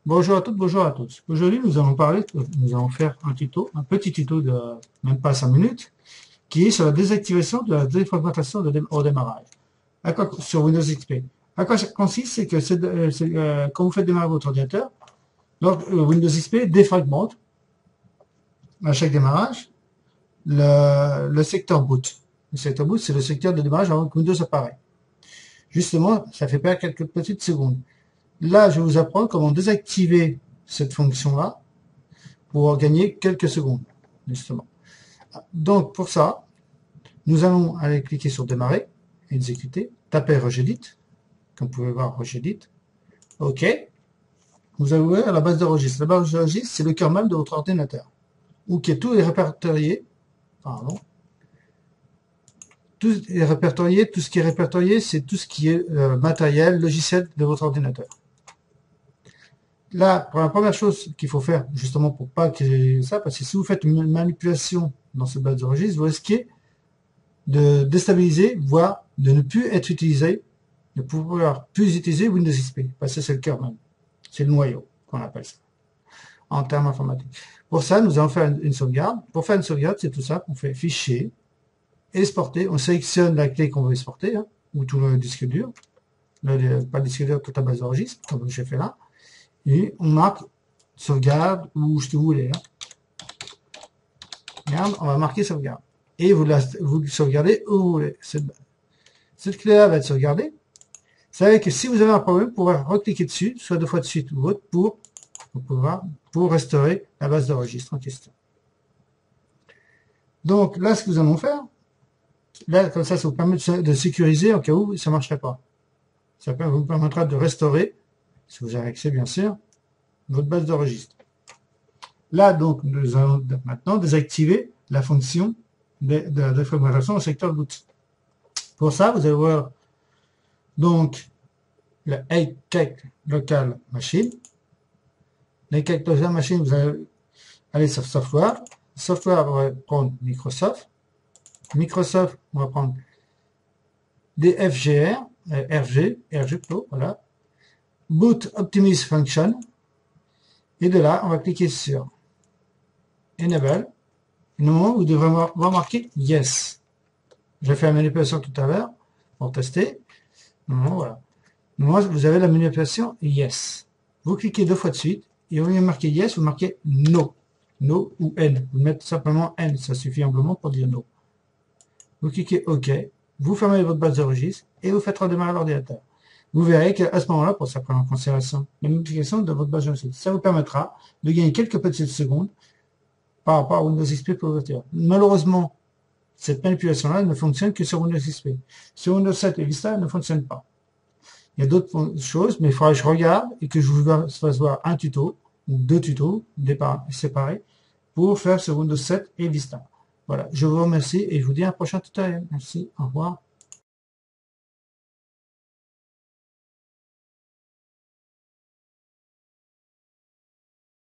Bonjour à toutes, bonjour à tous. Aujourd'hui, nous allons faire un petit tuto de même pas 5 minutes, qui est sur la désactivation de la défragmentation au démarrage. Sur Windows XP. À quoi ça consiste, c'est que quand vous faites démarrer votre ordinateur, donc Windows XP défragmente à chaque démarrage le secteur boot. Le secteur boot, c'est le secteur de démarrage avant que Windows apparaît. Justement, ça fait perdre quelques petites secondes. Là, je vais vous apprendre comment désactiver cette fonction-là pour gagner quelques secondes, justement. Donc, pour ça, nous allons aller cliquer sur Démarrer, exécuter, taper Regedit, comme vous pouvez voir, Regedit. OK. Vous allez ouvrir la base de registre. La base de registre, c'est le cœur même de votre ordinateur, où tout est répertorié. Pardon. Tout est répertorié. Tout ce qui est répertorié, c'est tout ce qui est matériel, logiciel de votre ordinateur. Là, pour la première chose qu'il faut faire, justement pour pas que ça, parce que si vous faites une manipulation dans cette base de registre, vous risquez de déstabiliser, voire de ne plus être utilisé, de pouvoir plus utiliser Windows XP, parce que c'est le cœur même. C'est le noyau qu'on appelle ça, en termes informatiques. Pour ça, nous allons faire une sauvegarde. Pour faire une sauvegarde, c'est tout ça. On fait Fichier, Exporter. On sélectionne la clé qu'on veut exporter, hein, ou tout le disque dur. Pas le disque dur, toute la base de registre, comme j'ai fait là. Et on marque sauvegarde ou ce que vous voulez. Hein. Regarde, on va marquer sauvegarde. Et vous sauvegardez où vous voulez. Cette clé-là va être sauvegardée. Vous savez que si vous avez un problème, vous pouvez recliquer dessus, soit 2 fois de suite ou autre, pour restaurer la base de registre en question. Donc là, ce que nous allons faire, là, comme ça vous permet de sécuriser au cas où ça ne marcherait pas. Ça vous permettra de restaurer, si vous avez accès bien sûr, votre base de registre. Là, donc, nous allons maintenant désactiver la fonction de la défragmentation au secteur boot. Pour ça, vous allez voir donc le Cake Local Machine. Le Cake Local Machine, vous allez aller sur Software. Software, on va prendre Microsoft. Microsoft, on va prendre DFGR, RG Pro, voilà. Boot Optimize Function. Et de là, on va cliquer sur Enable. Et normalement, vous devrez voir marqué Yes. J'ai fait la manipulation tout à l'heure pour tester. Normalement, voilà. Normalement, vous avez la manipulation Yes. Vous cliquez 2 fois de suite. Et au lieu de marquer Yes, vous marquez No. No ou N. Vous mettez simplement N. Ça suffit amplement pour dire No. Vous cliquez OK. Vous fermez votre base de registre et vous faites redémarrer l'ordinateur. Vous verrez qu'à ce moment-là, pour ça prendre en considération la multiplication de votre base de registre, ça vous permettra de gagner quelques petites secondes par rapport à Windows XP pour votre. Malheureusement, cette manipulation-là ne fonctionne que sur Windows XP. Sur Windows 7 et Vista, elle ne fonctionne pas. Il y a d'autres choses, mais il faudra que je regarde et que je vous fasse voir un tuto ou 2 tutos séparés pour faire sur Windows 7 et Vista. Voilà, je vous remercie et je vous dis à un prochain tutoriel. Merci, au revoir.